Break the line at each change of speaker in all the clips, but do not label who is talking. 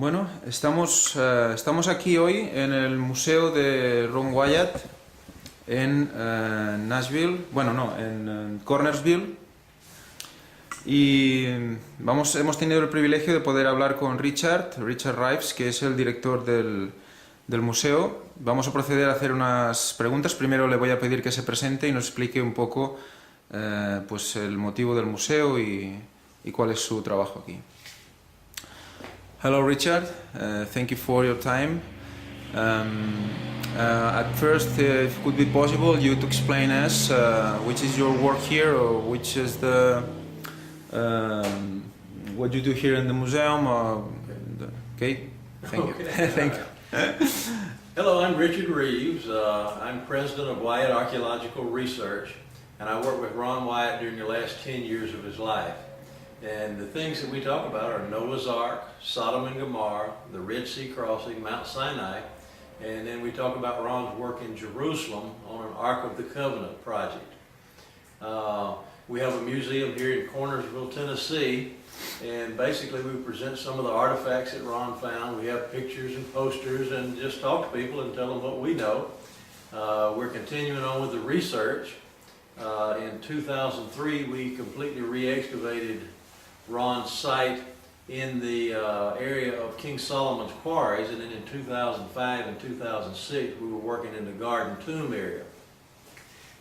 Bueno, estamos aquí hoy en el museo de Ron Wyatt en Nashville, bueno, no, en Cornersville, y hemos tenido el privilegio de poder hablar con Richard Rives, que es el director del museo. Vamos a proceder a hacer unas preguntas. Primero le voy a pedir que se presente y nos explique un poco pues el motivo del museo y cuál es su trabajo aquí. Hello, Richard. Thank you for your time. At first, if it could be possible, you to explain us which is your work here, or which is the what you do here in the museum. Okay, thank you. Thank you.
Hello, I'm Richard Reeves. I'm president of Wyatt Archaeological Research, and I worked with Ron Wyatt during the last 10 years of his life. And the things that we talk about are Noah's Ark, Sodom and Gomorrah, the Red Sea crossing, Mount Sinai, and then we talk about Ron's work in Jerusalem on an Ark of the Covenant project. We have a museum here in Cornersville, Tennessee, and basically we present some of the artifacts that Ron found. We have pictures and posters and just talk to people and tell them what we know. We're continuing on with the research. In 2003, we completely re-excavated Ron's site in the area of King Solomon's quarries, and then in 2005 and 2006 we were working in the Garden Tomb area.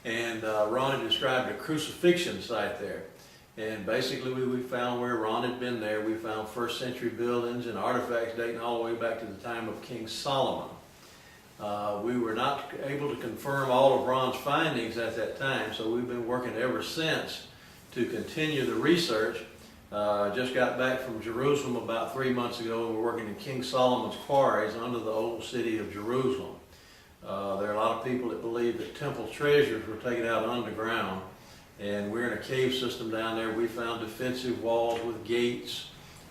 And Ron had described a crucifixion site there. And basically we found where Ron had been there. We found first century buildings and artifacts dating all the way back to the time of King Solomon. We were not able to confirm all of Ron's findings at that time, so we've been working ever since to continue the research. Just got back from Jerusalem about 3 months ago, and we're working in King Solomon's quarries under the old city of Jerusalem. There are a lot of people that believe that temple treasures were taken out underground, and we're in a cave system down there. We found defensive walls with gates,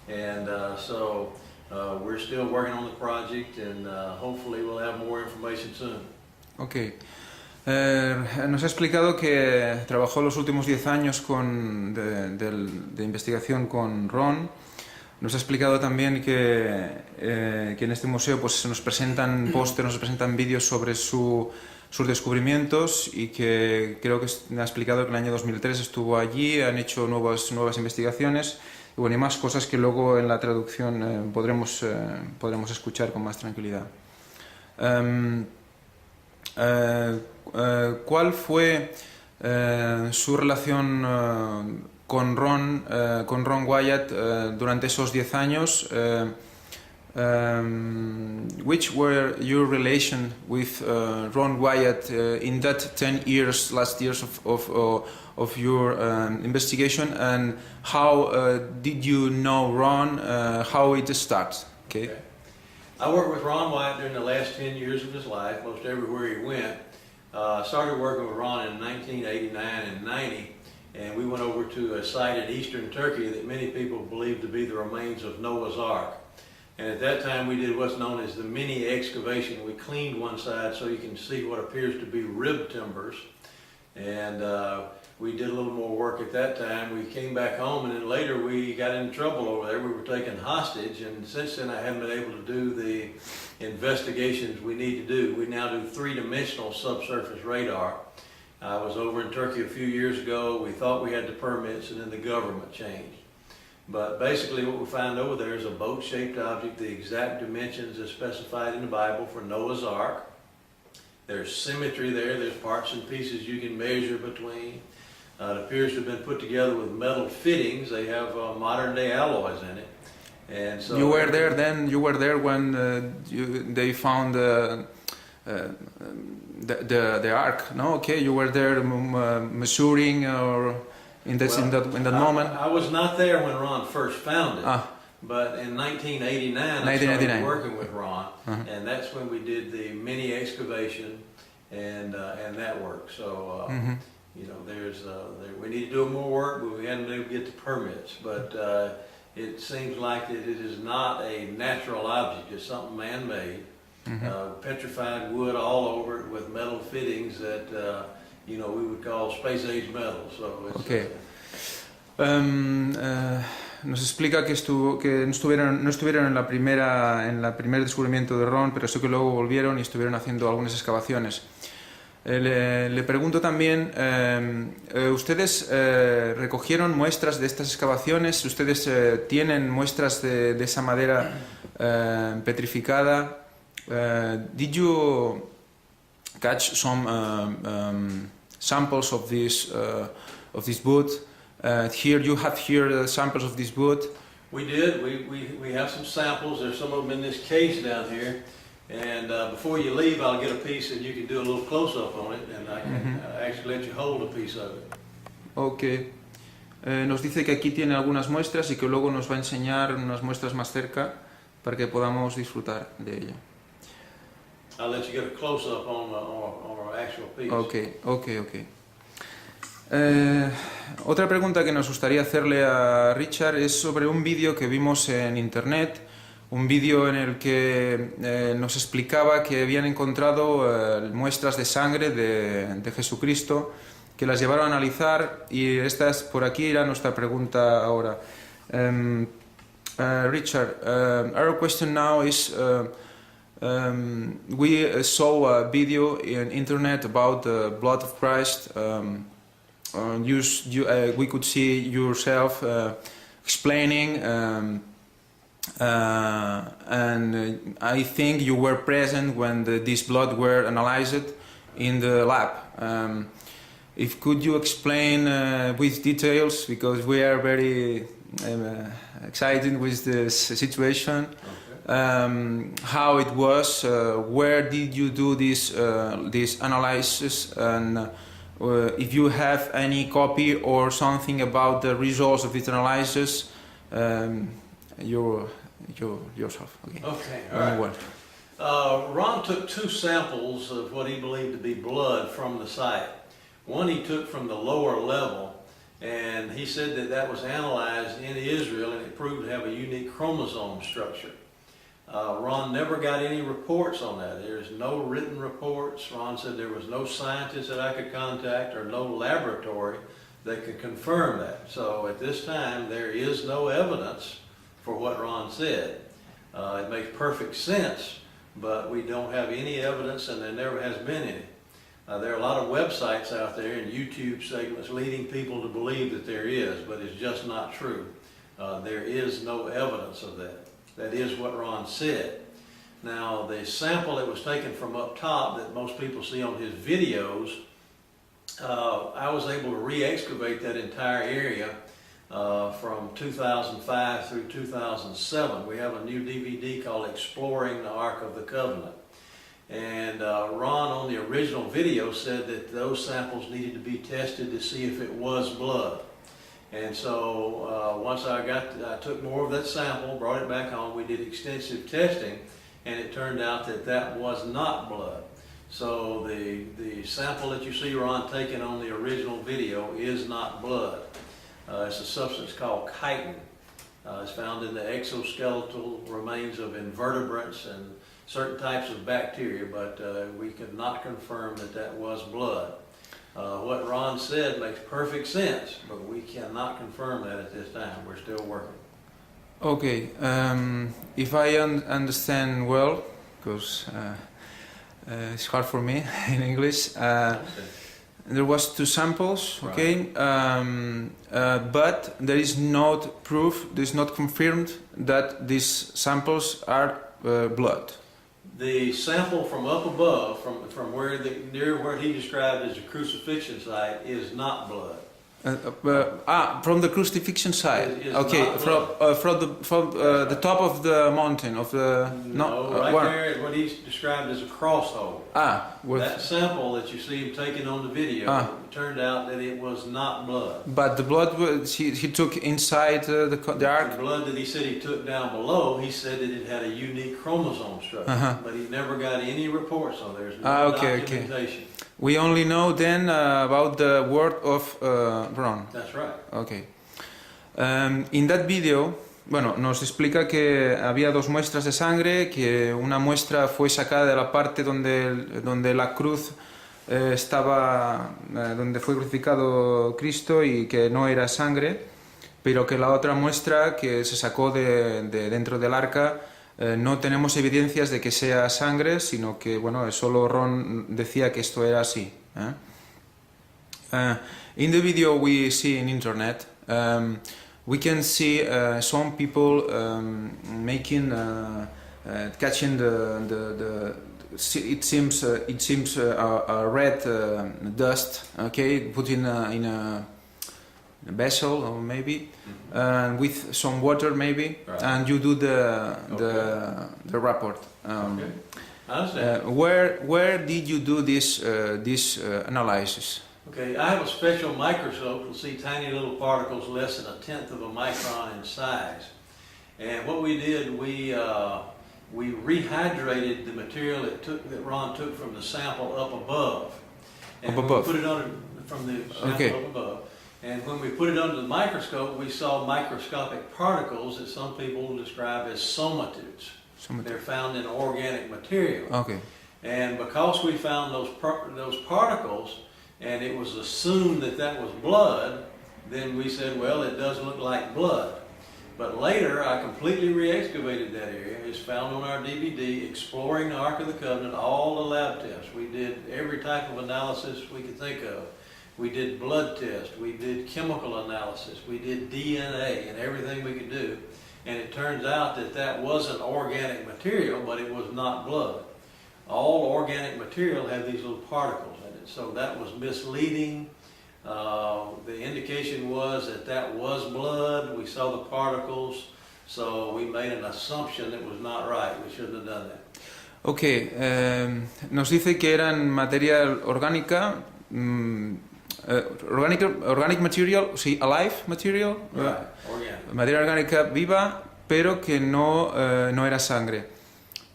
and we're still working on the project, and hopefully we'll have more information soon.
Okay. Nos ha explicado que trabajó los últimos 10 años de investigación con Ron. Nos ha explicado también que en este museo pues, se nos presentan pósteres, nos presentan vídeos sobre sus descubrimientos, y que creo que me ha explicado que en el año 2003 estuvo allí, han hecho nuevas investigaciones, y bueno, y más cosas que luego en la traducción podremos escuchar con más tranquilidad. ¿Cuál fue su relación con Ron Wyatt durante esos 10 años? Which were your relation with Ron Wyatt in that 10 years, last years of your investigation, and how did you know Ron? How it started? Okay.
I worked with Ron Wyatt during the last 10 years of his life, most everywhere he went. Started working with Ron in 1989 and 90, and we went over to a site in eastern Turkey that many people believe to be the remains of Noah's Ark. And at that time we did what's known as the mini excavation. We cleaned one side so you can see what appears to be rib timbers, and we did a little more work at that time. We came back home, and then later we got in trouble over there. We were taken hostage, and since then I haven't been able to do the investigations we need to do. We now do three-dimensional subsurface radar. I was over in Turkey a few years ago. We thought we had the permits, and then the government changed. But basically what we found over there is a boat-shaped object, the exact dimensions as specified in the Bible for Noah's Ark. There's symmetry there. There's parts and pieces you can measure between. It appears to have been put together with metal fittings. They have modern-day alloys in it. And so
you were there then. You were there when they found the ark. No, okay. You were there measuring or in that moment.
I was not there when Ron first found it. But in 1989, I started working with Ron, and that's when we did the mini excavation and that work. So you know, we need to do more work, but we hadn't been able to get the permits. But it seems like it is not a natural object; it's something man-made, petrified wood all over it with metal fittings that you know we would call space-age metal. So it's,
okay. nos explica que no estuvieron en en el primer descubrimiento de Ron, pero sí que luego volvieron y estuvieron haciendo algunas excavaciones. Le pregunto también, ¿ustedes recogieron muestras de estas excavaciones? ¿Ustedes tienen muestras de esa madera petrificada? Did you catch some samples of this wood? Here you have samples of this wood.
We did. We have some samples. There's some of them in this case down here. And before you leave, I'll get a piece and you can do a little close-up on it, and I can actually let you hold a piece of it.
Okay. Nos dice que aquí tiene algunas muestras y que luego nos va a enseñar unas muestras más cerca para que podamos disfrutar de ello.
I'll let you get a close-up on our actual piece.
Okay. Otra pregunta que nos gustaría hacerle a Richard es sobre un vídeo que vimos en internet, un vídeo en el que nos explicaba que habían encontrado muestras de sangre de Jesucristo, que las llevaron a analizar, y por aquí irá nuestra pregunta ahora. Richard, our question now is, we saw a video in internet about the blood of Christ. We could see yourself explaining, and I think you were present when this blood were analyzed in the lab. If could you explain with details, because we are very excited with this situation. Okay. How it was, where did you do this analysis, and if you have any copy or something about the results of this analysis, yourself. Okay.
All right. Ron took 2 samples of what he believed to be blood from the site. One he took from the lower level, and he said that was analyzed in Israel, and it proved to have a unique chromosome structure. Ron never got any reports on that. There's no written reports. Ron said there was no scientist that I could contact or no laboratory that could confirm that. So at this time, there is no evidence for what Ron said. It makes perfect sense, but we don't have any evidence, and there never has been any. There are a lot of websites out there and YouTube segments leading people to believe that there is, but it's just not true. There is no evidence of that. That is what Ron said. Now, the sample that was taken from up top that most people see on his videos, I was able to re-excavate that entire area from 2005 through 2007. We have a new DVD called Exploring the Ark of the Covenant. And Ron on the original video said that those samples needed to be tested to see if it was blood. And so once I took more of that sample, brought it back home, we did extensive testing, and it turned out that was not blood. So the sample that you see Ron taking on the original video is not blood. It's a substance called chitin. It's found in the exoskeletal remains of invertebrates and certain types of bacteria, but we could not confirm that was blood. What Ron said makes perfect sense, but we cannot confirm that at this time. We're still working.
Okay, if I understand well, because it's hard for me in English, there was 2 samples, okay, right. But there is not proof, there is not confirmed that these samples are blood.
The sample from up above, from near where he described as a crucifixion site, is not blood.
From the crucifixion site. Okay, from the top of the mountain of the.
There is what he's described as a cross hole. That sample that you see him taking on the video, it turned out that it was not blood.
But the blood he took inside the ark.
The blood that he said he took down below, he said that it had a unique chromosome structure, but he never got any reports on there. There's no documentation. Okay.
We only know then about the word of Ron.
That's right.
Okay. In that video, bueno, nos explica que había 2 muestras de sangre, que una muestra fue sacada de la parte donde la cruz estaba, donde fue crucificado Cristo, y que no era sangre, pero que la otra muestra que se sacó de dentro del arca, no tenemos evidencias de que sea sangre, sino que, bueno, solo Ron decía que esto era así. In the video we see in internet, we can see some people making, catching it seems a red dust, okay, put in a vessel or maybe, with some water maybe,
right.
And you do the report.
Okay. I understand.
Where did you do this analysis?
Okay, I have a special microscope to see tiny little particles less than 1/10 of a micron in size. And what we did, we rehydrated the material that Ron took from the sample up above. And
Up above.
We put it under from the sample
Okay.
up above. And when we put it under the microscope, we saw microscopic particles that some people describe as somatodes. They're found in organic material.
Okay.
And because we found those particles, and it was assumed that that was blood, then we said, well, it does look like blood. But later, I completely re-excavated that area. It's found on our DVD, Exploring the Ark of the Covenant, all the lab tests. We did every type of analysis we could think of. We did blood tests, we did chemical analysis, we did DNA, and everything we could do. And it turns out that that wasn't organic material, but it was not blood. All organic material had these little particles in it, so that was misleading. The indication was that was blood. We saw the particles, so we made an assumption that was not right. We shouldn't have done that.
Ok, nos dice que eran materia orgánica, organic material, sí, alive material,
Right, organic.
materia orgánica viva, pero que no era sangre.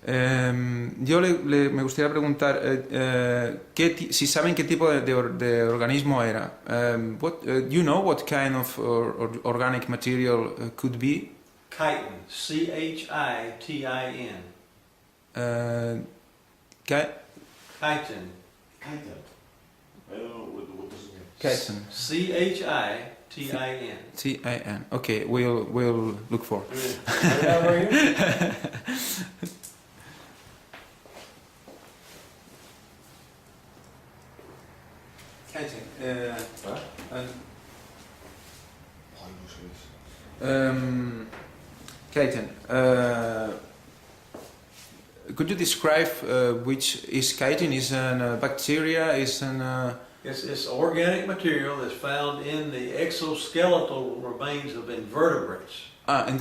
Yo me gustaría preguntar si saben qué tipo de organismo era. You know what kind of organic material could be?
Chitin, C-H-I-T-I-N. Chitin.
I don't know what does it mean.
Chitin.
C-H-I-T-I-N.
T-I-N. Okay, we'll look for. Chitin. Chitin. Could you describe which is chitin? Is a bacteria?
It's organic material that's found in the exoskeletal remains of invertebrates.
En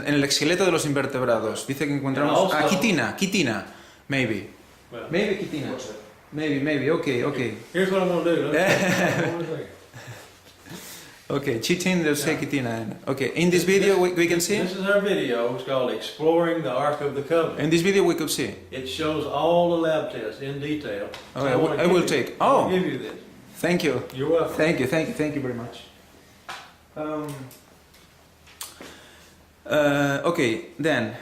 el esqueleto de los invertebrados. Dice que encontramos... quitina. Maybe.
Well,
Maybe quitina. Maybe. Okay.
here's what I'm going to do.
Okay, chitin, there's quitina. Okay, in this video we can see?
This is our video. It's called Exploring the Ark of the Covenant.
In this video we could see.
It shows all the lab tests in detail.
Okay,
So
I will take.
I'll give you this.
Thank you.
You're welcome.
Thank you very much. Okay, then.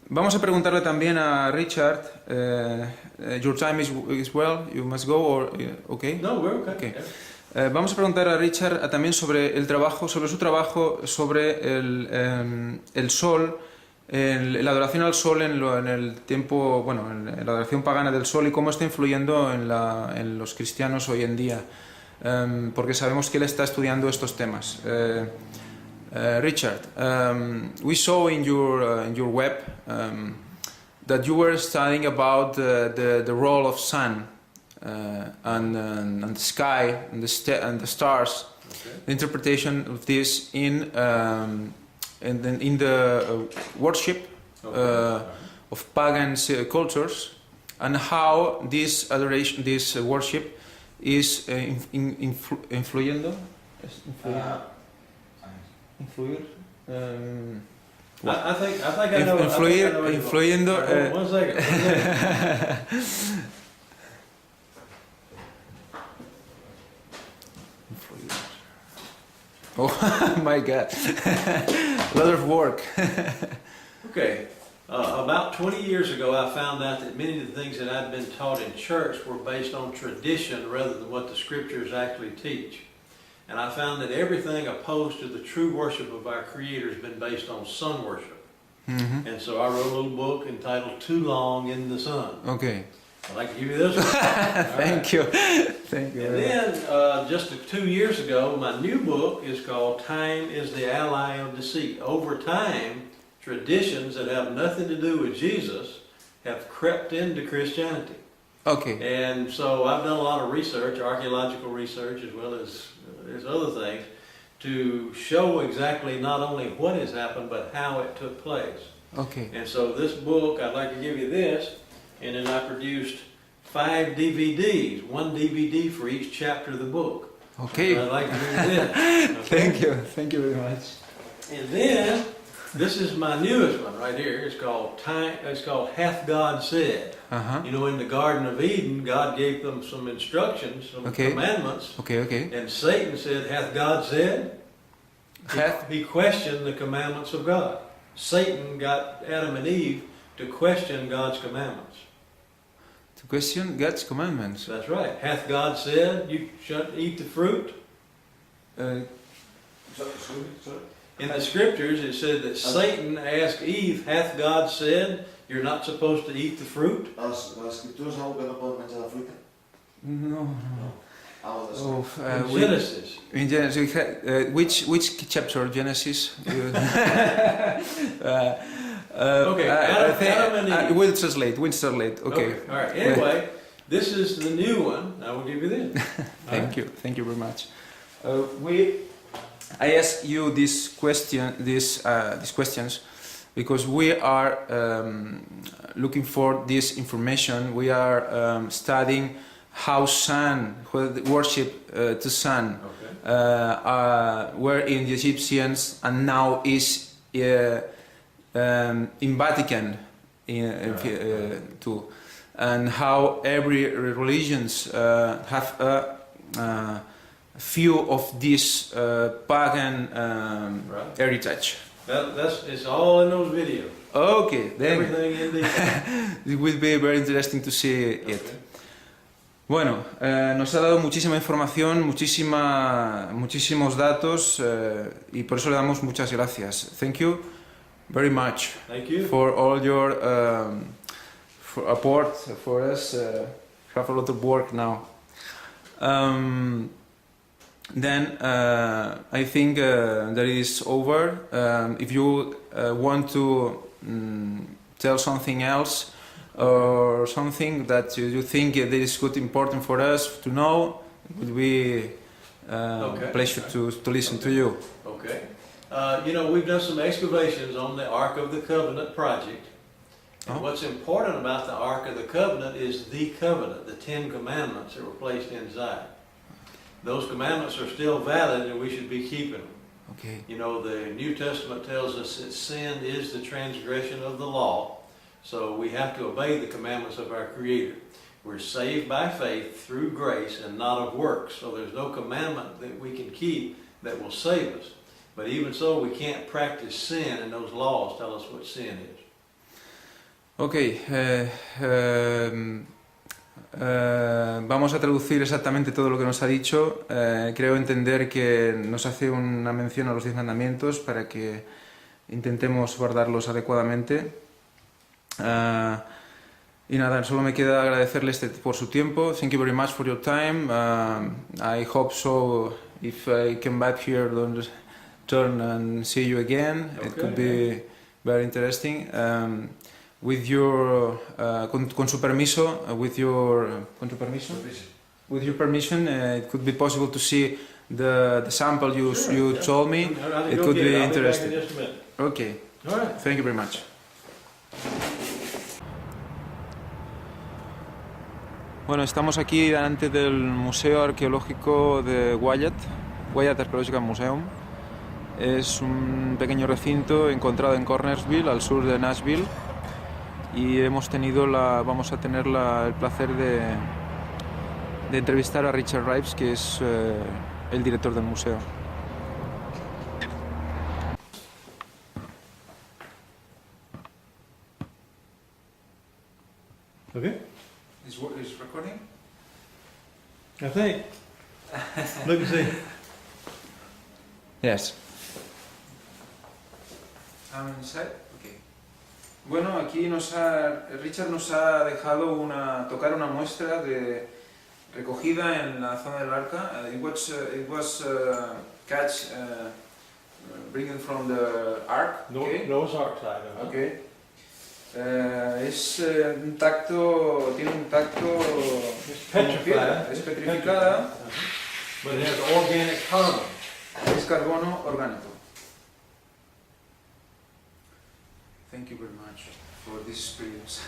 Vamos a preguntarle también a Richard. Your time is well. You must go or okay?
No, we're okay.
Okay.
Yeah.
Vamos a preguntar a Richard también sobre su trabajo sobre el sol, la adoración al sol en el tiempo, bueno, en la adoración pagana del sol y cómo está influyendo en los cristianos hoy en día, porque sabemos que él está estudiando estos temas. Richard, we saw in your web that you were studying about the role of sun. And the sky and the stars,
Okay.
the interpretation of this in the worship of pagan cultures, and how this adoration, this worship, is influyendo. Influir.
I think I know.
Influyendo.
One second.
Oh my God, a lot of work.
Okay, about 20 years ago I found out that many of the things that I'd been taught in church were based on tradition rather than what the scriptures actually teach. and I found that everything opposed to the true worship of our Creator has been based on sun worship.
Mhm.
And so I wrote a little book entitled Too Long in the Sun.
Okay.
I'd like to give you this one.
Thank you. Thank you.
And then, just 2 years ago, my new book is called Time is the Ally of Deceit. Over time, traditions that have nothing to do with Jesus have crept into Christianity.
Okay.
And so I've done a lot of research, archaeological research, as well as other things, to show exactly not only what has happened, but how it took place.
Okay.
And so this book, I'd like to give you this, and then I produced 5 DVDs, 1 DVD for each chapter of the book.
Okay.
I'd like to give you this. Okay?
Thank you very much.
And then, this is my newest one right here. It's called Hath God Said.
Uh-huh.
You know, in the Garden of Eden, God gave them some instructions, some commandments.
Okay.
And Satan said, hath God said? He questioned the commandments of God. Satan got Adam and Eve to question God's commandments.
To question God's commandments.
That's right. Hath God said you shouldn't eat the fruit?
Sorry.
In the scriptures, it said that Satan asked Eve, hath God said you're not supposed to eat the fruit?
Las escrituras algo que no puedo manchar la fruta.
No.
Oh,
In Genesis.
In Genesis, which chapter of Genesis?
Okay, Adam and Eve.
We'll translate. Okay.
All right. Anyway, this is the new one. I will give you this.
Thank you very much. I ask you these questions because we are looking for this information. We are studying how sun, worship to sun, were in the Egyptians and now is in Vatican too, and how every religions have a few of this pagan heritage.
It's all in those videos.
Okay, then
Everything in detail.
it will be very interesting to see it. Bueno, nos ha dado muchísima información, muchísimos datos y por eso le damos muchas gracias. Thank you very much.
Thank you.
For all your support for us. Have a lot of work now. Then I think that is over. If you want to tell something else or something that you think that is good, important for us to know, it would be a pleasure to listen to you.
Okay. You know, we've done some excavations on the Ark of the Covenant project. And what's important about the Ark of the Covenant is the covenant, the 10 commandments that were placed inside. Those commandments are still valid and we should be keeping them.
Okay.
You know, the New Testament tells us that sin is the transgression of the law, so we have to obey the commandments of our Creator. We're saved by faith through grace and not of works, so there's no commandment that we can keep that will save us. But even so, we can't practice sin, and those laws tell us what sin is.
Okay. Vamos a traducir exactamente todo lo que nos ha dicho. Creo entender que nos hace una mención a los 10 mandamientos para que intentemos guardarlos adecuadamente. Y nada, solo me queda agradecerles por su tiempo. Thank you very much for your time. I hope so. If I come back here, don't turn and see you again. Okay. It could be very interesting. With your, con su permiso, with your permission, it could be possible to see the sample you told me. It could be interesting. Okay.
All right.
Thank you very much. Bueno, estamos aquí delante del Museo Arqueológico de Wyatt Archaeological Museum. Es un pequeño recinto encontrado en Cornersville, al sur de Nashville. Y vamos a tener el placer de entrevistar a Richard Rives, que es el director del museo.
Okay.
Is recording?
I think. Look and see.
Yes. Inside? Okay. Bueno, aquí Richard nos ha dejado tocar una muestra de recogida en la zona del arca. It was catch bringing from the ark. Okay.
Noah's Ark side.
Okay. Un tacto, tiene un tacto como piedra, es petrificada.
But it has organic carbon.
Es carbono orgánico. Thank you very much for this experience.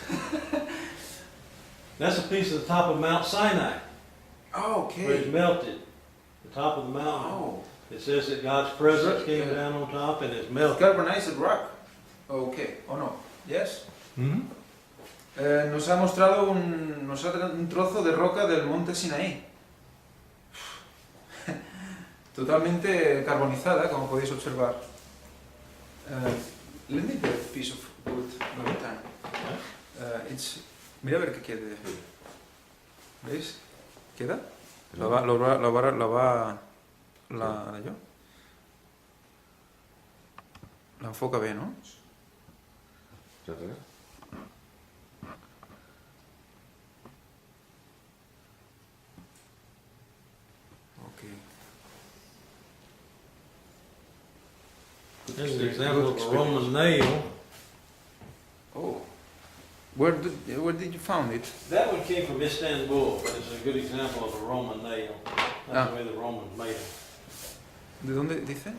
That's a piece of the top of Mount Sinai.
Oh,
Where it's
okay.
melted. The top of the mountain.
Oh,
It says that God's presence came down on top and it's melted.
carbonized rock. Okay. Oh no. Yes.
Mm-hmm.
Nos ha mostrado un trozo de roca del monte Sinaí. Totalmente carbonizada, como podéis observar. Let me get a piece of wood one time. Mira a ver qué quede. ¿Veis? ¿Queda? La enfoca bien, ¿no? Okay.
Here's an example of a Roman nail.
Oh. Where did you find it?
That one came from Istanbul, but it's a good example of a Roman nail. That's the way the Romans made them.
¿De dónde dice?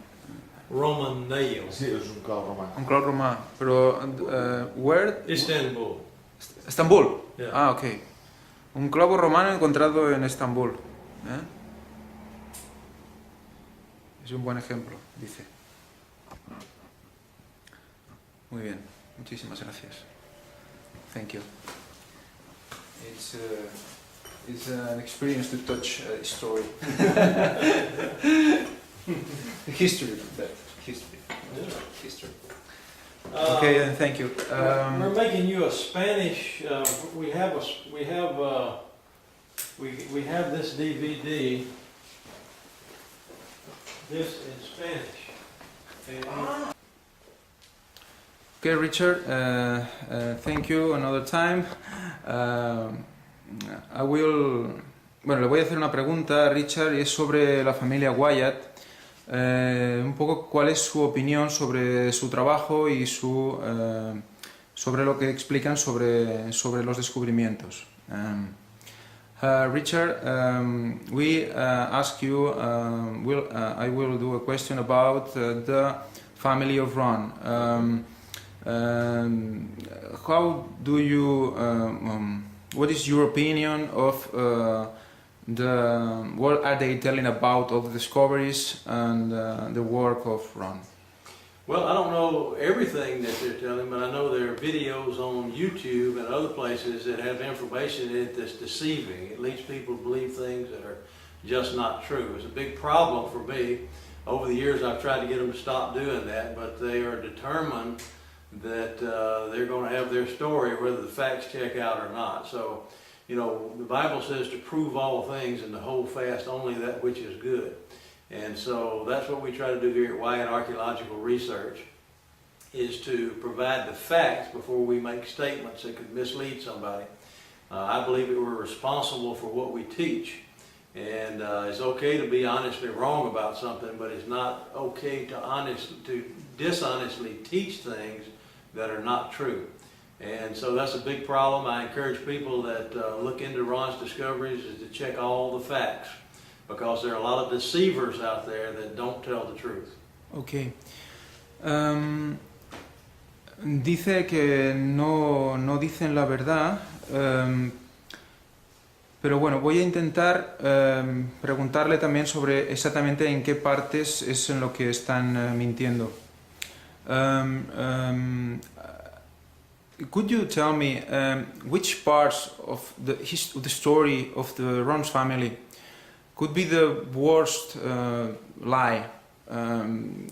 Roman nail.
Sí, es un clavo romano.
Un clavo romano. Pero, where?
Istanbul.
Estambul.
Yeah.
Ah, ok. Un clavo romano encontrado en Estambul. Es un buen ejemplo, dice. Muy bien. Muchísimas gracias. Thank you. It's an experience to touch a story. The history of that. History. History. Okay, and thank you.
We're making you a Spanish. We have this DVD. This in Spanish. And
Okay, Richard, thank you another time. Bueno, le voy a hacer una pregunta a Richard y es sobre la familia Wyatt. Un poco cuál es su opinión sobre su trabajo y sobre lo que explican sobre los descubrimientos. Richard, we ask you, I will do a question about the family of Ron. How do you, what is your opinion of what are they telling about all the discoveries and the work of Ron?
well, I don't know everything that they're telling, but I know there are videos on YouTube and other places that have information in it that's deceiving. It leads people to believe things that are just not true. It's a big problem for me. Over the years, I've tried to get them to stop doing that, but they are determined that they're going to have their story whether the facts check out or not. So, you know, the Bible says to prove all things and to hold fast only that which is good. And so that's what we try to do here at Wyatt Archaeological Research, is to provide the facts before we make statements that could mislead somebody. I believe that we're responsible for what we teach. And it's okay to be honestly wrong about something, but it's not okay to dishonestly teach things that are not true. And so that's a big problem. I encourage people that look into Ron's discoveries is to check all the facts, because there are a lot of deceivers out there that don't tell the truth.
Okay. Dice que no dicen la verdad, pero bueno, voy a intentar preguntarle también sobre exactamente en qué partes es en lo que están mintiendo. Could you tell me which parts of the story of the Ron's family could be the worst lie? In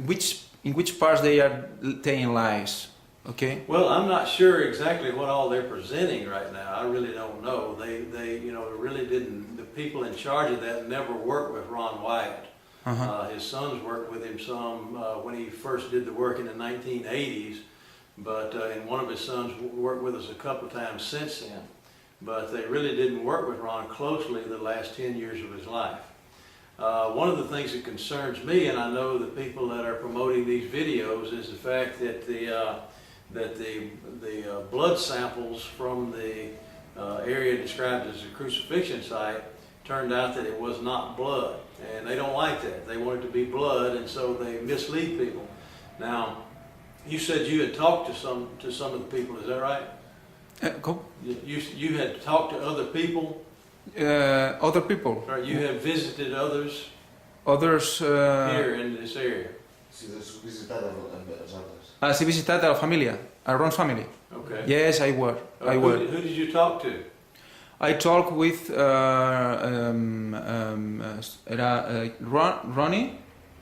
which parts they are telling lies? Okay.
Well, I'm not sure exactly what all they're presenting right now. I really don't know. They really didn't. The people in charge of that never worked with Ron Wyatt. His sons worked with him some when he first did the work in the 1980s, but and one of his sons worked with us a couple of times since then. But they really didn't work with Ron closely the last 10 years of his life. One of the things that concerns me, and I know the people that are promoting these videos, is the fact that the blood samples from the area described as the crucifixion site turned out that it was not blood, and they don't like that. They want it to be blood, and so they mislead people. Now, you said you had talked to some of the people. Is that right?
Cool.
You had talked to other people.
Other people.
Right, you have visited others.
Others.
Here in this area.
Si visitare els altres.
Si visitate la famiglia, Ron's family.
Okay.
Yes, I were.
Who did you talk to?
I talked with Ronnie.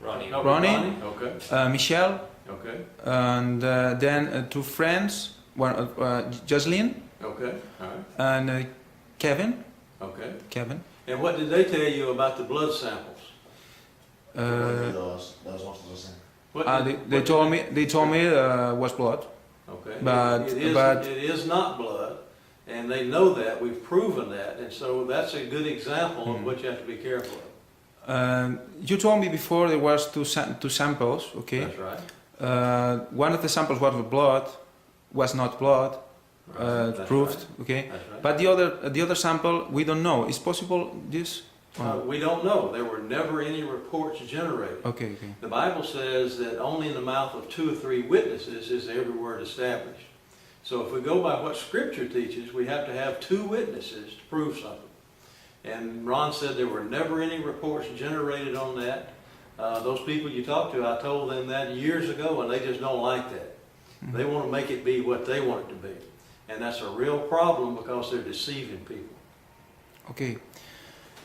Okay.
Michelle.
Okay.
And then two friends, one Jocelyn.
Okay. All right.
And Kevin.
Okay.
Kevin.
And what did they tell you about the blood samples?
They told me it was blood.
Okay.
But
it is not blood, and they know that. We've proven that, and so that's a good example of what you have to be careful of.
You told me before there was two samples. Okay.
That's right.
One of the samples was not blood.
Right.
Proved.
Right.
Okay.
That's right.
But the other sample we don't know. Is possible this?
We don't know. There were never any reports generated.
Okay.
The Bible says that only in the mouth of 2 or 3 witnesses is every word established. So if we go by what Scripture teaches, we have to have 2 witnesses to prove something. And Ron said there were never any reports generated on that. Those people you talked to, I told them that years ago, and they just don't like that. They want to make it be what they want it to be. And that's a real problem because they're deceiving people.
Okay.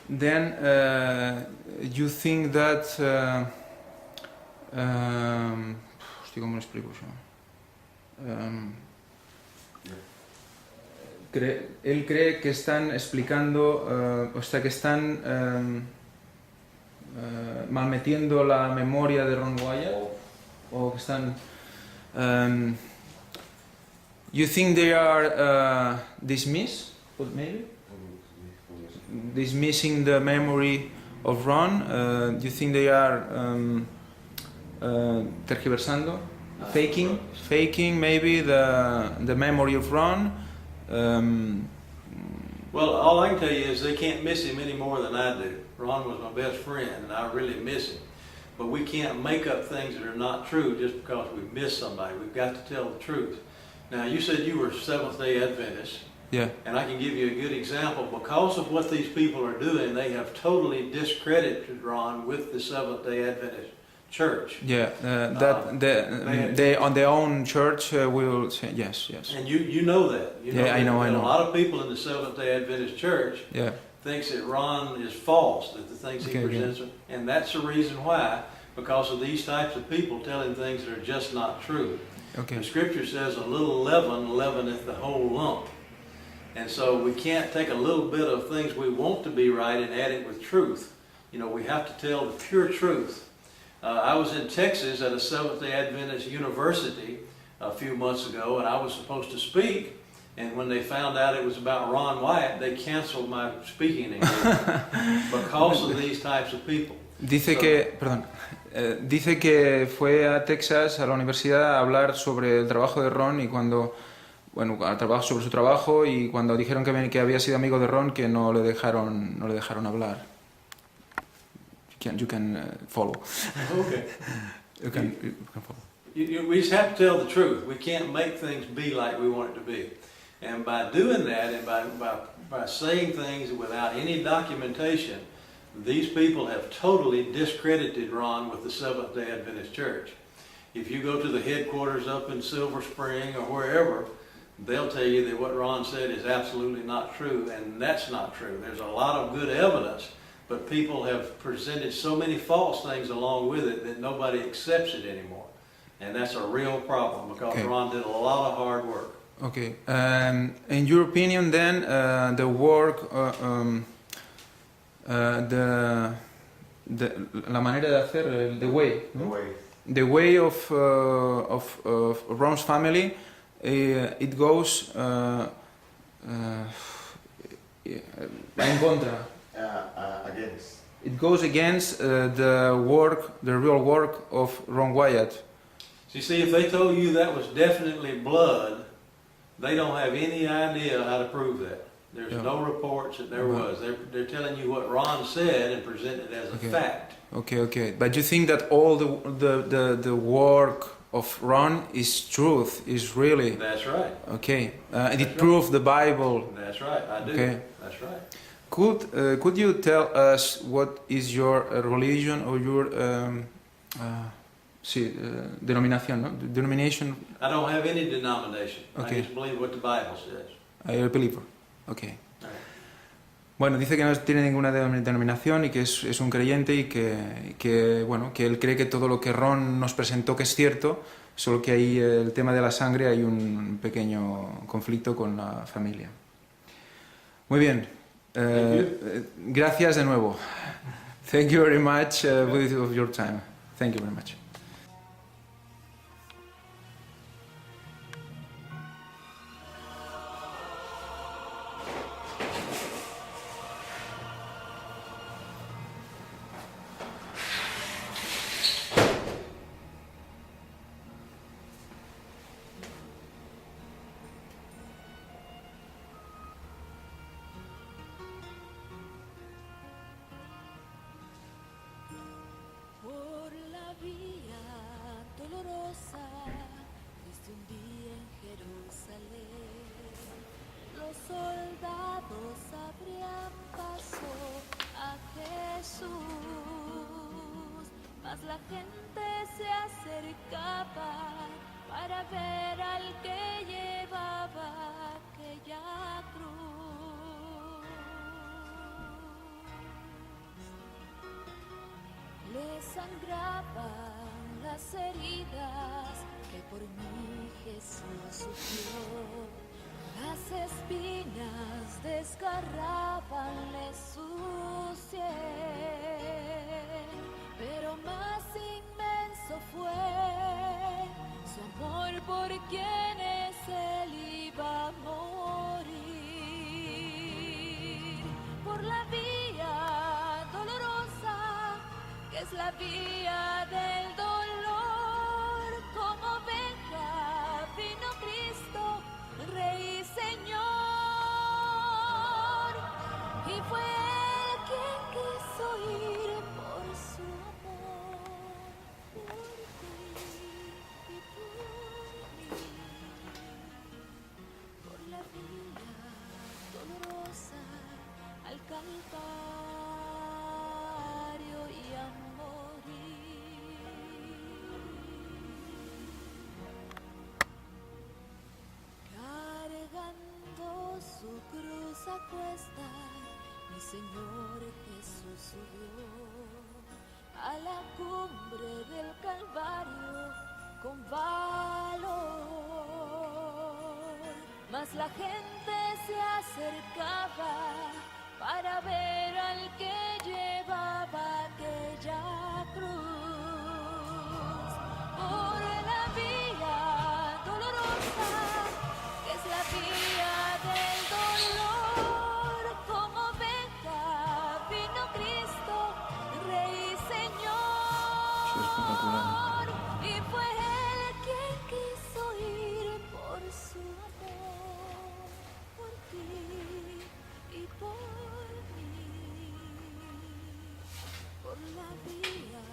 Then you think that ¿cómo lo explico yo? Él cree que están explicando, o sea, que están malmetiendo la memoria de Ron Wyatt, o que están. You think they are dismissed, maybe? Dismissing the memory of Ron? Do you think they are tergiversando? Faking maybe the memory of Ron?
Well, all I can tell you is they can't miss him any more than I do. Ron was my best friend, and I really miss him. But we can't make up things that are not true just because we miss somebody. We've got to tell the truth. Now, you said you were Seventh-day Adventist.
Yeah.
And I can give you a good example. Because of what these people are doing, they have totally discredited Ron with the Seventh-day Adventist Church.
Yeah, they on their own church will say yes.
And you know that. You know
I know.
A lot of people in the Seventh-day Adventist Church thinks that Ron is false, that the things he presents are, and that's the reason why, because of these types of people telling things that are just not true.
Okay.
The Scripture says a little leaven leaveneth the whole lump. And so we can't take a little bit of things we want to be right and add it with truth. You know, we have to tell the pure truth. I was in Texas at a Seventh-day Adventist university a few months ago, and I was supposed to speak. And when they found out it was about Ron Wyatt, they canceled my speaking engagement because of these types of people.
Dice que fue a Texas, a la universidad, a hablar sobre el trabajo de Ron y cuando... Bueno, sobre su trabajo, y cuando dijeron que había sido amigo de Ron, que no le dejaron hablar. You can follow.
Okay.
You can follow.
We just have to tell the truth. We can't make things be like we want it to be. And by doing that, and by saying things without any documentation, these people have totally discredited Ron with the Seventh-day Adventist Church. If you go to the headquarters up in Silver Spring or wherever, they'll tell you that what Ron said is absolutely not true, and that's not true. There's a lot of good evidence, but people have presented so many false things along with it that nobody accepts it anymore. And that's a real problem because Ron did a lot of hard work.
Okay. In your opinion, then, the work, la manera de hacer, the way,
The
¿no?
way.
The way of Ron's family, it goes en contra.
Against.
It goes against the real work of Ron Wyatt.
So you see, if they told you that was definitely blood, they don't have any idea how to prove that. There's
Yeah.
no reports that there
Right.
was. They're telling you what Ron said and presented it as a
Okay.
fact.
Okay. But you think that all the work of Ron is truth, is really
That's right.
okay, and
That's
it
right.
proves the Bible.
That's right. I do.
Okay.
That's right.
Could you tell us what is your religion or your denominación, no? Denomination?
I don't have any denomination.
Okay.
I just believe what the Bible says.
I believe. Okay.
All right.
Bueno, dice que no tiene ninguna denominación y que es un creyente y que él cree que todo lo que Ron nos presentó que es cierto, solo que ahí el tema de la sangre hay un pequeño conflicto con la familia. Muy bien. Gracias de nuevo. Thank you very much for your time. Thank you very much.
Por la vía dolorosa, desde un día en Jerusalén, los soldados abrían paso a Jesús, mas la gente se acercaba para ver al que llevaba aquella cruz. Le sangraban las heridas que por mí Jesús sufrió. Las espinas desgarrabanle su sien, pero más inmenso fue su amor por quienes él iba a morir. Por la vía dolorosa, que es la vía del dolor, como oveja vino Cristo, Rey y Señor, y fue él quien quiso ir por su amor, por ti y por mí, por la vía dolorosa al Calvario y a morir. Cargando su cruz a cuesta, mi Señor Jesús subió a la cumbre del Calvario con valor. Mas la gente se acercaba para ver al que llevaba aquella cruz. Por la vía dolorosa, que es la vía del dolor, como oveja vino Cristo, Rey y Señor, y fue él quien quiso ir por su amor, por ti y por mí, por la vía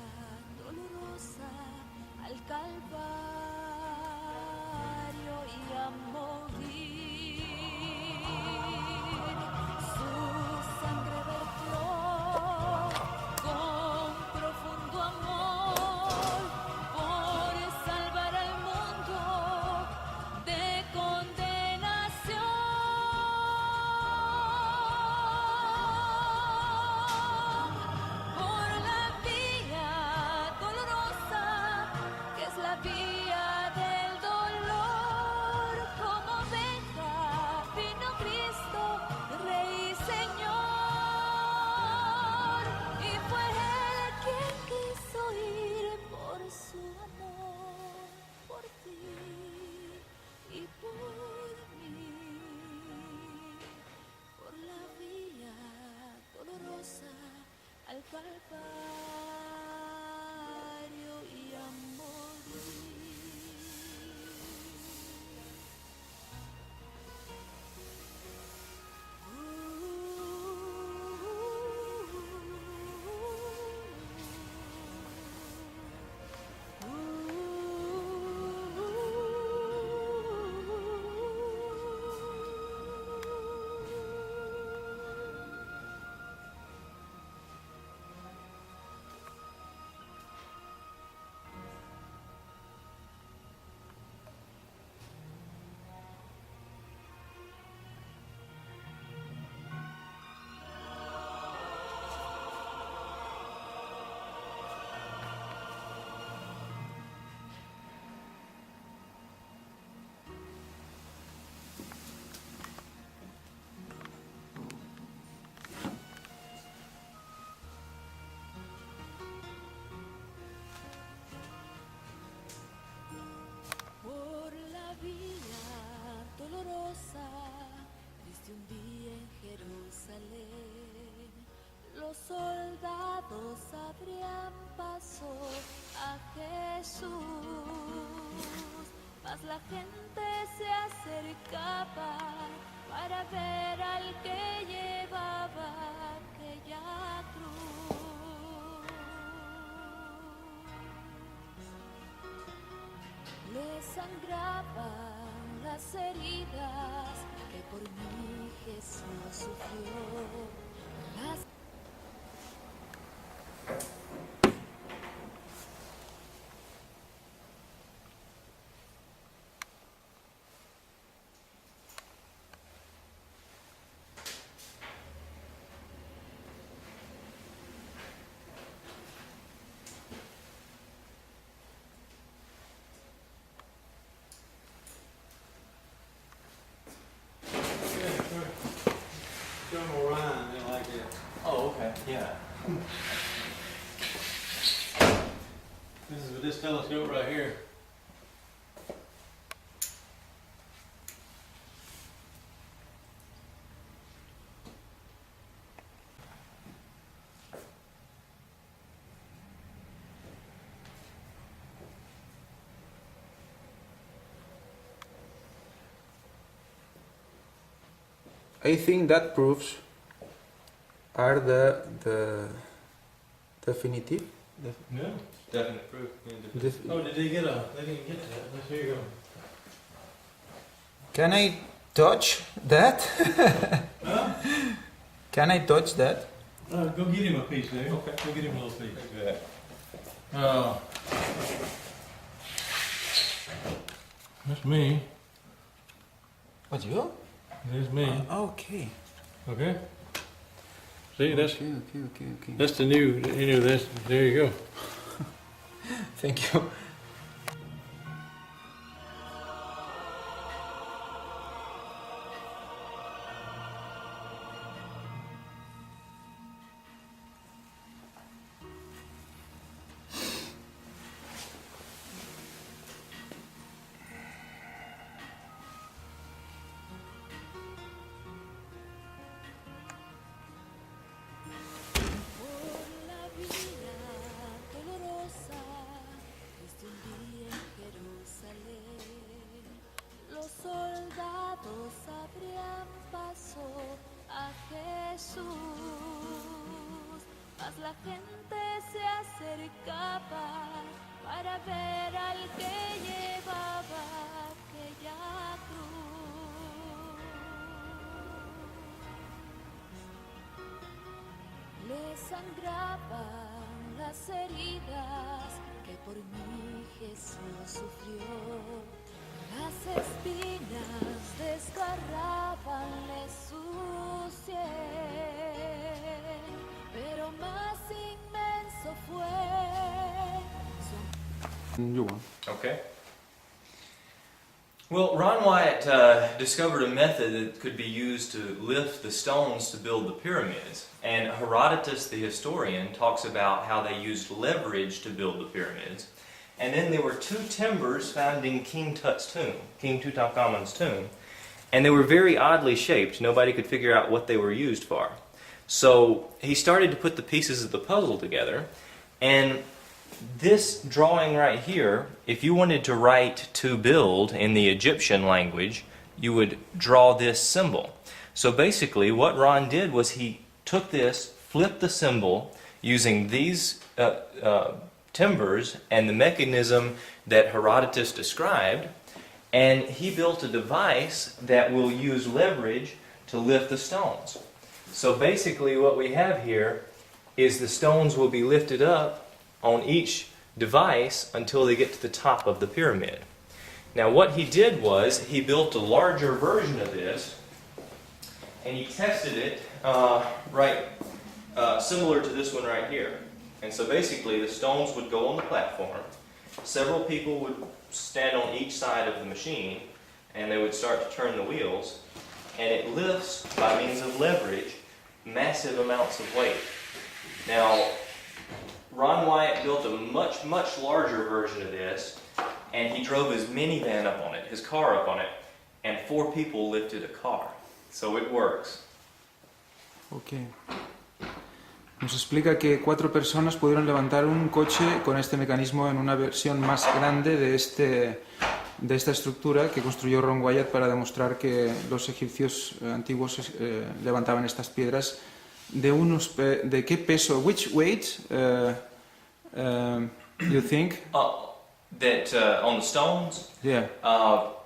mas la gente se acercaba para ver al que llevaba aquella cruz. Le sangraban las heridas que por mí Jesús sufrió. Las
John Orion, they like it.
Oh, okay, yeah.
This is with this telescope right here.
I think that proofs are the definitive.
Yeah.
Definite proof.
Oh, did they get a? They didn't get that. Let's here you go.
Can I touch that?
Huh?
Can I touch that?
Go get him a piece there.
Okay.
Go get him a little piece.
Yeah.
That's me.
What, you?
There's me.
Okay.
Okay. See, that's
Okay.
that's the new. You know, that's there you go.
Thank you.
por la vida dolorosa desde un día en Jerusalén, los soldados abrían paso a Jesús, mas la gente se acercaba para ver al que llevaba aquella cruz. Le sangraban las heridas que por mí Jesús sufrió. Las espinas desgarrabanle su sien, pero más inmenso fue su
You want?
Okay. Well, Ron Wyatt discovered a method that could be used to lift the stones to build the pyramids. And Herodotus, the historian, talks about how they used leverage to build the pyramids. And then there were two timbers found in King Tut's tomb, King Tutankhamun's tomb. And they were very oddly shaped. Nobody could figure out what they were used for. So he started to put the pieces of the puzzle together. And this drawing right here, if you wanted to write to build in the Egyptian language, you would draw this symbol. So basically what Ron did was he took this, flipped the symbol using these timbers and the mechanism that Herodotus described, and he built a device that will use leverage to lift the stones. So basically what we have here is the stones will be lifted up on each device until they get to the top of the pyramid. Now what he did was he built a larger version of this and he tested it similar to this one right here. And so basically the stones would go on the platform, several people would stand on each side of the machine and they would start to turn the wheels, and it lifts by means of leverage massive amounts of weight. Now Ron Wyatt built a much, much larger version of this, and he drove his minivan up on it, his car up on it, and 4 people lifted a car. So it works.
Okay. Nos explica que 4 personas pudieron levantar un coche con este mecanismo en una versión más grande de de esta estructura que construyó Ron Wyatt para demostrar que los egipcios antiguos levantaban estas piedras de qué peso, which weight you think?
That on the stones,
Yeah.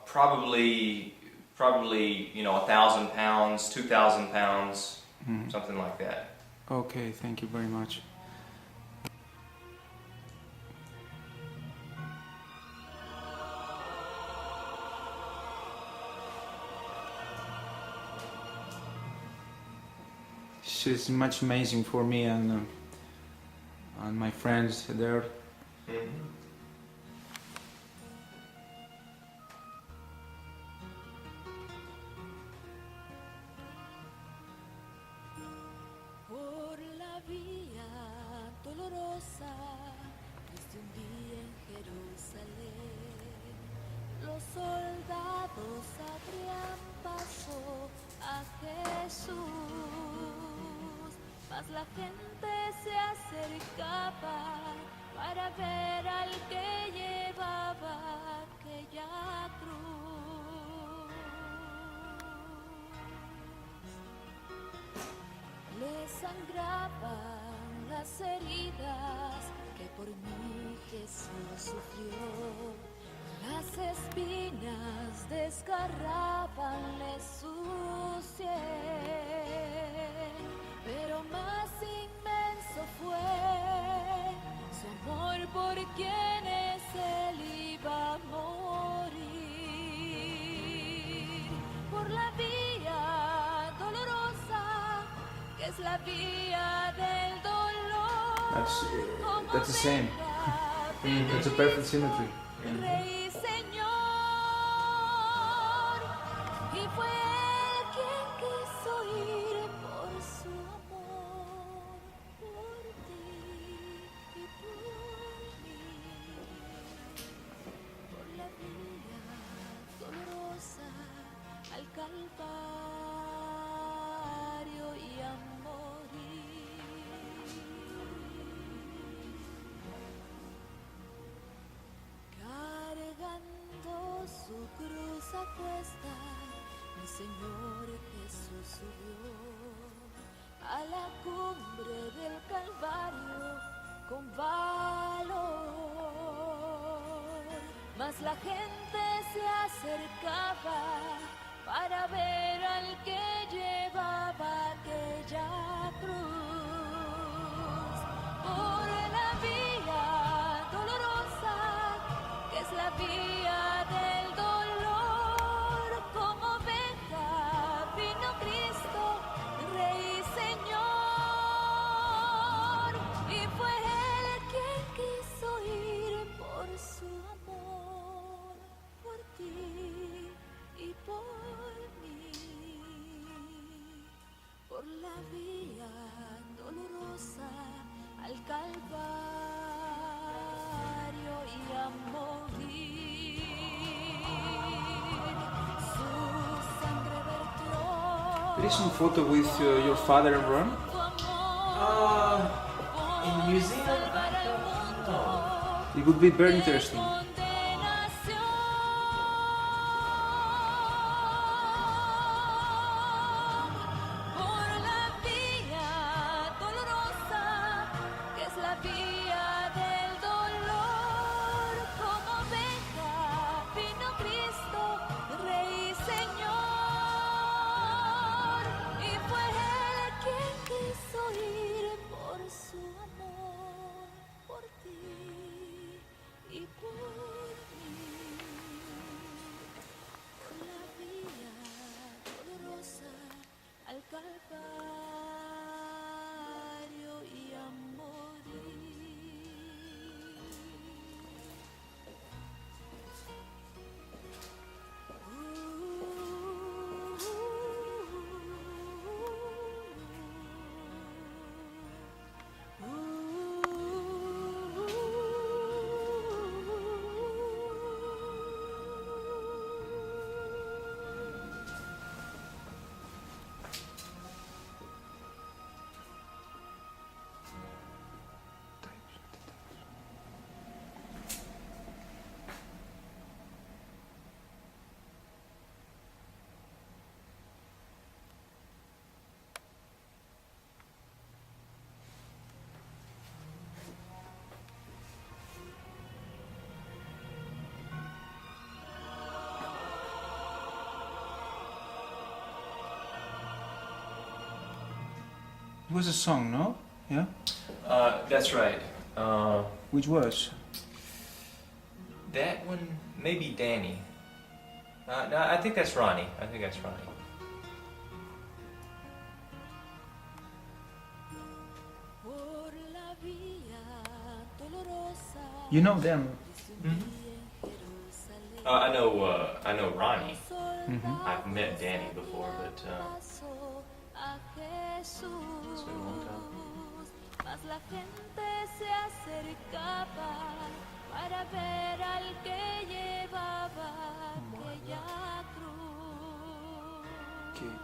probably 1,000 pounds, 2,000 pounds, something like that.
Okay, thank you very much. It's much amazing for me and my friends there.
Por la vía dolorosa, desde un día en Jerusalén, los soldados abrían paso a Jesús, mas la gente se acercaba para ver al que llevaba aquella cruz. Le sangraban las heridas que por mí Jesús sufrió. Las espinas desgarrabanle su sien, pero más inmenso fue su amor por quienes él iba a morir. Por la vía dolorosa, que es la vía del dolor.
That's the same. That's a perfect symmetry.
Rey Señor, y fue él quien quiso ir por su amor, por ti y por mí, por la vía dolorosa al Calvario y a morir. Cargando su cruz a cuesta, mi Señor Jesús subió a la cumbre del Calvario con valor. Mas la gente se acercaba para ver al que llevaba aquella cruz. Por la vía dolorosa, que es la vía del dolor, como oveja vino Cristo, Rey y Señor, y fue él quien quiso ir por su amor, por ti y por mí, por la vía dolorosa al Calvario y a morir. Su sangre vertió.
There is some photo with your father and Ron.
In New Zealand?
It would be very interesting.
Por la vía dolorosa, que es la vía del dolor, como oveja vino Cristo, Rey y Señor, y fue él quien quiso ir por su amor, por ti y por
It was a song, no? Yeah?
That's right.
Which was?
That one, maybe Danny. No, I think that's Ronnie.
Por la vía dolorosa
You know them?
I know Ronnie. I've met Danny before, but
a Jesús,
it's been a long time.
mas la gente se acercaba para ver al que llevaba aquella cruz.
Okay.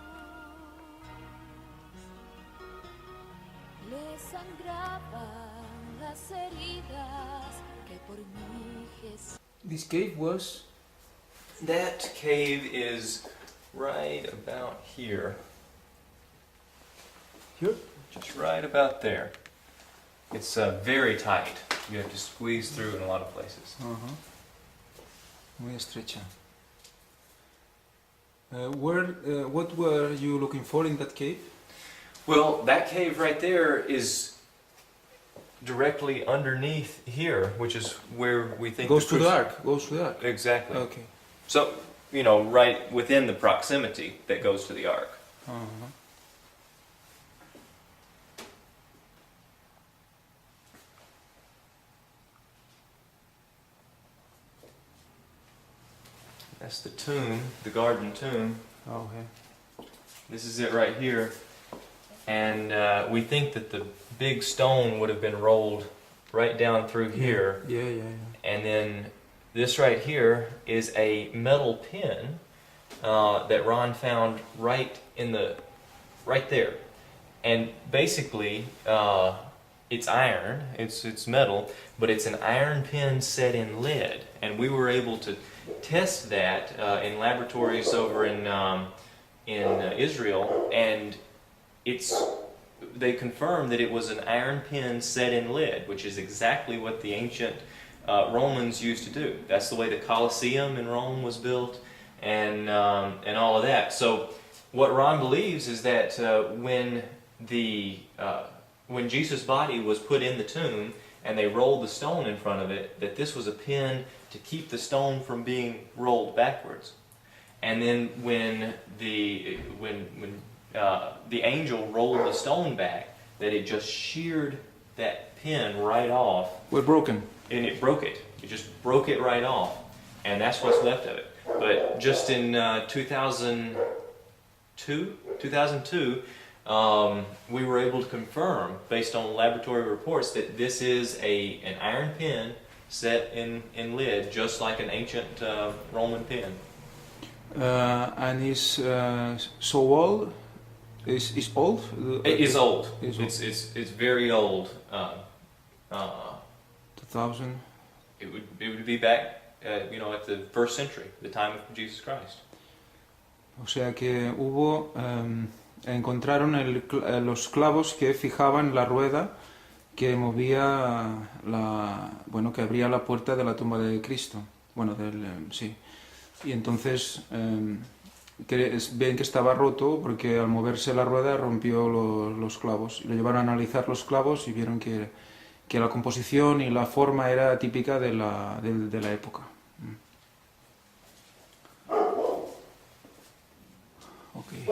Le sangraban las heridas que por mí Jesús.
This cave was...
That cave is right about here.
Here?
Just right about there. It's very tight. You have to squeeze through in a lot of places.
Muy estrecha. What were you looking for in that cave?
Well, that cave right there is directly underneath here, which is where we think
Goes to the ark.
Exactly.
Okay.
So, right within the proximity that goes to the ark. That's the tomb, the garden tomb.
Okay.
This is it right here. And we think that the big stone would have been rolled right down through here.
Yeah.
And then this right here is a metal pin that Ron found right there. And basically, it's iron, it's metal, but it's an iron pin set in lead. And we were able to test that in laboratories over in Israel, and they confirmed that it was an iron pin set in lead, which is exactly what the ancient Romans used to do. That's the way the Colosseum in Rome was built, and all of that. So what Ron believes is that when Jesus' body was put in the tomb and they rolled the stone in front of it, that this was a pin to keep the stone from being rolled backwards. And then when the angel rolled the stone back, that it just sheared that pin right off.
We're broken.
And it broke it. It just broke it right off. And that's what's left of it. But just in 2002, we were able to confirm, based on laboratory reports, that this is an iron pin set in lead, just like an ancient Roman pin.
And is so old? Is old?
It is old.
It's
very old.
2000.
It would be back, at the first century, the time of Jesus Christ.
O sea que encontraron los clavos que fijaban la rueda que movía que abría la puerta de la tumba de Cristo. Sí. Y entonces ven que estaba roto porque al moverse la rueda rompió los clavos. Lo llevaron a analizar los clavos y vieron que la composición y la forma era típica de la época. Okay.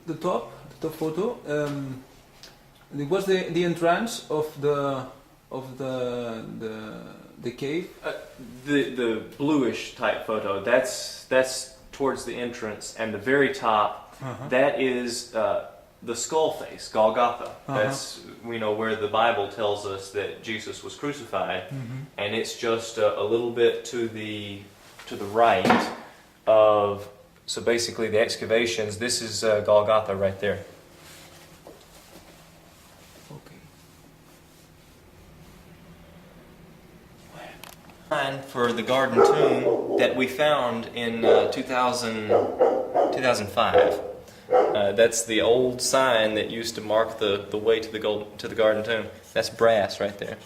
The top photo. It was the entrance of the cave.
The bluish type photo. That's towards the entrance, and the very top. That is the skull face, Golgotha. That's where the Bible tells us that Jesus was crucified, and it's just a little bit to the right of. So basically, the excavations. This is Golgotha right there.
Okay.
for the garden tomb that we found in 2005. That's the old sign that used to mark the way to the garden tomb. That's brass right there.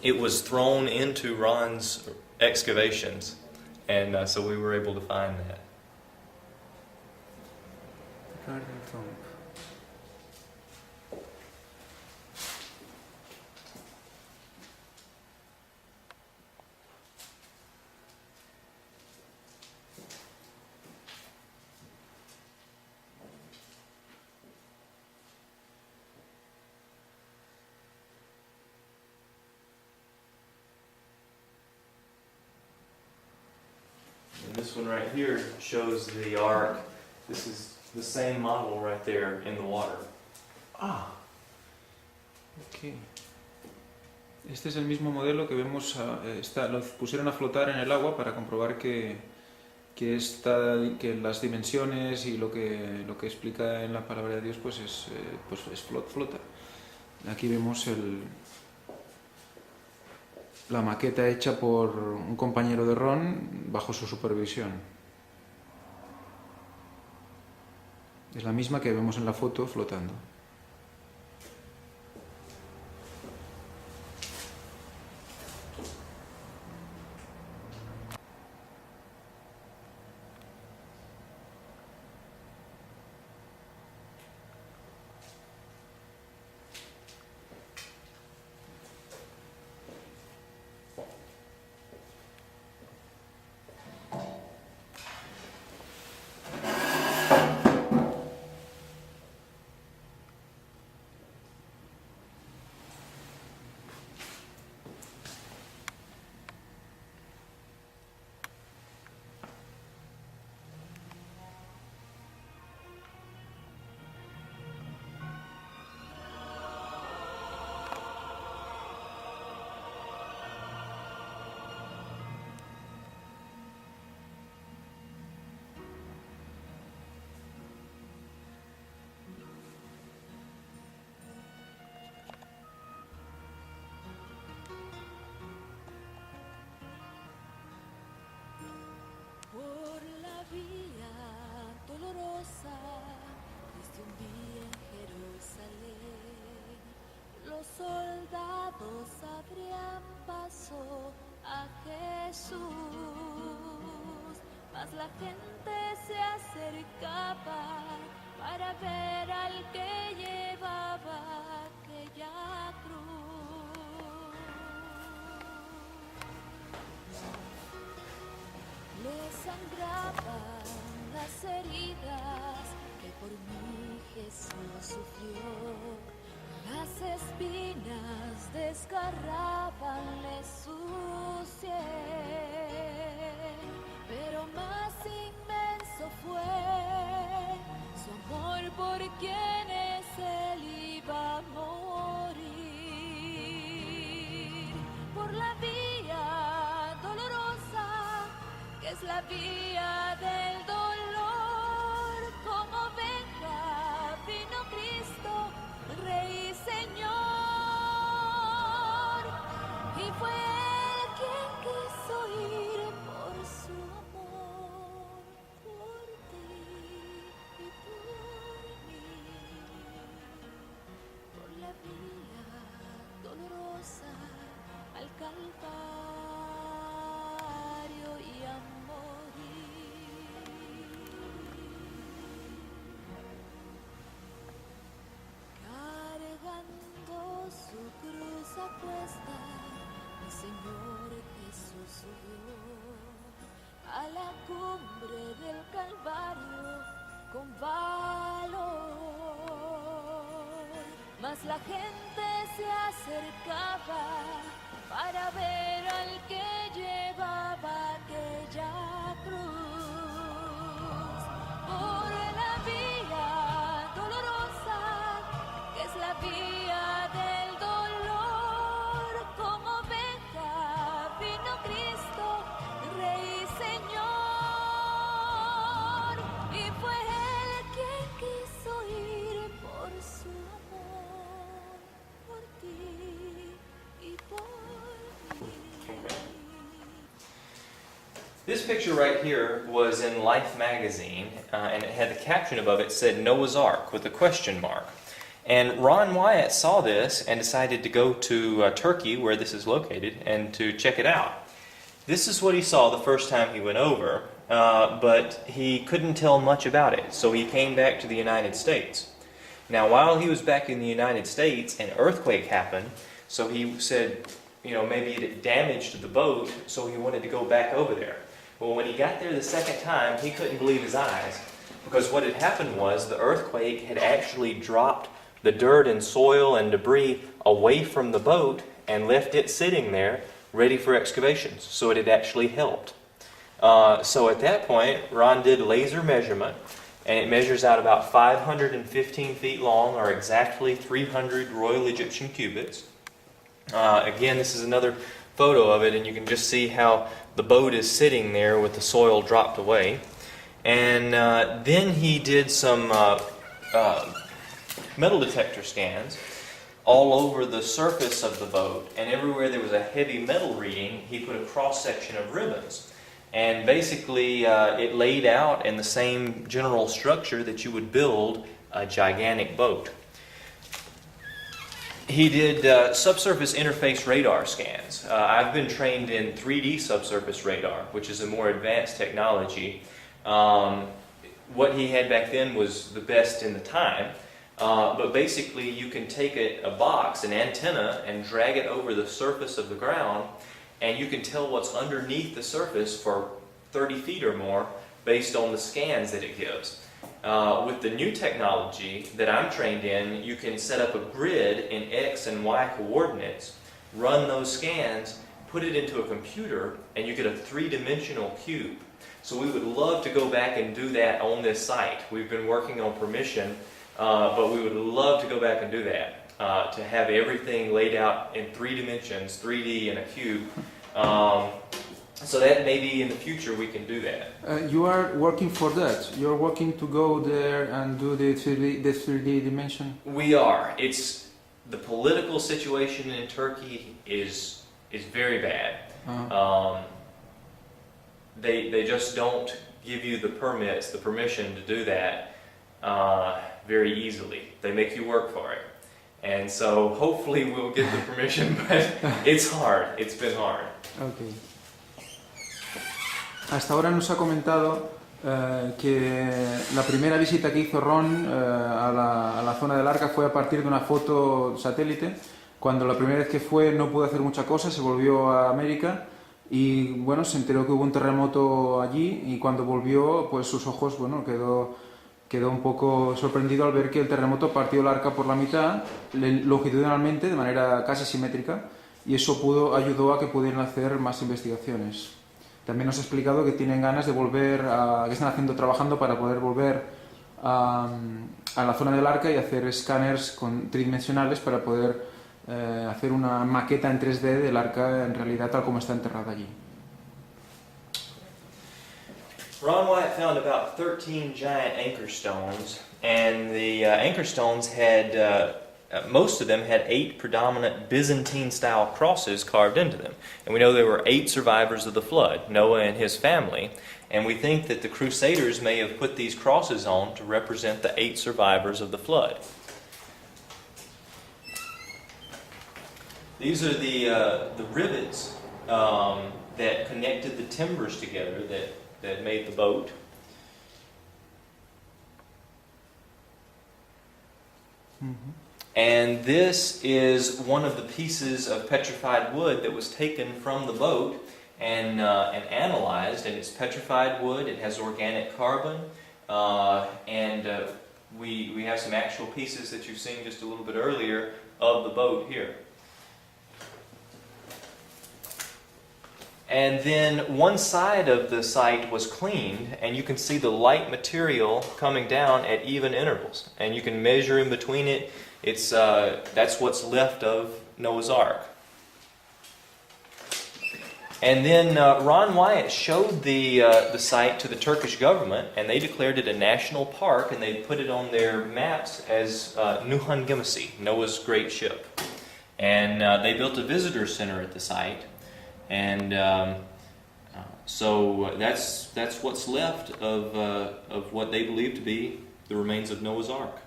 It was thrown into Ron's excavations, and so we were able to find that.
Garden tomb.
And this one right here shows the ark. This is the same model right there in the water.
Ah, ok. Este es el mismo modelo que vemos, lo pusieron a flotar en el agua para comprobar que las dimensiones y lo que explica en la palabra de Dios pues flota. Aquí vemos la maqueta hecha por un compañero de Ron bajo su supervisión. Es la misma que vemos en la foto flotando.
Por la vía dolorosa desde un día en Jerusalén, los soldados abrían paso a Jesús, mas la gente se acercaba para ver al que llevaba aquella cruz. Le sangraban las heridas que por mí Jesús sufrió. Las espinas desgarrabanle su sien, pero más inmenso fue su amor por quienes él iba a morir. Por la vía dolorosa que es la vía del dolor, como oveja vino Cristo, Rey y Señor, y fue Él quien quiso ir por su amor, por ti y por mí, por la vía dolorosa al Calvario y a morir. Cargando su cruz a cuesta, mi Señor Jesús subió a la cumbre del Calvario con valor. Mas la gente se acercaba para ver al que llevaba aquella cruz. Por la vía dolorosa, que es la vía del dolor, como oveja vino Cristo, Rey y Señor, y fue Él quien quiso ir por su amor, por ti y por
This picture right here was in Life magazine, and it had the caption above it said Noah's Ark with a question mark. And Ron Wyatt saw this and decided to go to Turkey, where this is located, and to check it out. This is what he saw the first time he went over, but he couldn't tell much about it, so he came back to the United States. Now, while he was back in the United States, an earthquake happened, so he said, maybe it had damaged the boat, so he wanted to go back over there. Well, when he got there the second time, he couldn't believe his eyes, because what had happened was the earthquake had actually dropped the dirt and soil and debris away from the boat and left it sitting there ready for excavations. So it had actually helped. So at that point, Ron did laser measurement, and it measures out about 515 feet long, or exactly 300 Royal Egyptian cubits. Again, this is another photo of it, and you can just see how the boat is sitting there with the soil dropped away. And then he did some metal detector scans all over the surface of the boat, and everywhere there was a heavy metal reading, he put a cross-section of ribbons. And basically, it laid out in the same general structure that you would build a gigantic boat. He did subsurface interface radar scans. I've been trained in 3D subsurface radar, which is a more advanced technology. What he had back then was the best in the time. But basically, you can take a box, an antenna, and drag it over the surface of the ground, and you can tell what's underneath the surface for 30 feet or more based on the scans that it gives. With the new technology that I'm trained in, you can set up a grid in X and Y coordinates, run those scans, put it into a computer, and you get a three-dimensional cube. So we would love to go back and do that on this site. We've been working on permission, but we would love to go back and do that, to have everything laid out in 3 dimensions, 3D and a cube. So that maybe in the future we can do that.
You are working for that? You're working to go there and do the 3D dimension?
We are. It's the political situation in Turkey is very bad. They just don't give you the permits, the permission to do that very easily. They make you work for it. And so hopefully we'll get the permission, but it's hard. It's been hard.
Okay. Hasta ahora nos ha comentado que la primera visita que hizo Ron a la zona del Arca fue a partir de una foto satélite. Cuando la primera vez que fue no pudo hacer mucha cosa, se volvió a América y bueno, se enteró que hubo un terremoto allí y cuando volvió, pues sus ojos, bueno, quedó un poco sorprendido al ver que el terremoto partió el Arca por la mitad, longitudinalmente, de manera casi simétrica, y eso ayudó a que pudieran hacer más investigaciones. También nos ha explicado que tienen ganas de volver, que están trabajando para poder volver a la zona del Arca y hacer escáneres tridimensionales para poder hacer una maqueta en 3D del Arca en realidad tal como está enterrada allí.
Ron Wyatt found about 13 giant anchor stones, and the anchor stones had most of them had 8 predominant Byzantine-style crosses carved into them. And we know there were 8 survivors of the flood, Noah and his family, and we think that the Crusaders may have put these crosses on to represent the 8 survivors of the flood. These are the rivets that connected the timbers together that made the boat.
Mm-hmm.
And this is one of the pieces of petrified wood that was taken from the boat and analyzed, and it's petrified wood. It has organic carbon, and we have some actual pieces that you've seen just a little bit earlier of the boat here. And then one side of the site was cleaned, and you can see the light material coming down at even intervals, and you can measure in between it. It's that's what's left of Noah's Ark. And then Ron Wyatt showed the site to the Turkish government, and they declared it a national park, and they put it on their maps as Nuhan Gemisi, Noah's great ship. And they built a visitor center at the site, and So that's what's left of what they believe to be the remains of Noah's Ark.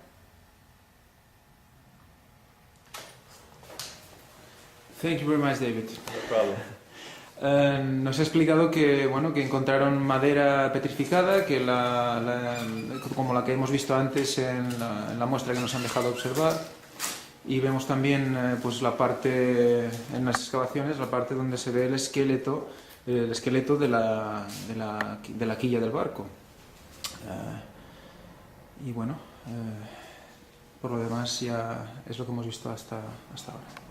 Thank you very much, David.
No problem.
Nos ha explicado que, bueno, que encontraron madera petrificada, que como la que hemos visto antes en la muestra que nos han dejado observar, y vemos también pues la parte en las excavaciones, la parte donde se ve el esqueleto de la quilla del barco. Y bueno, por lo demás ya es lo que hemos visto hasta ahora.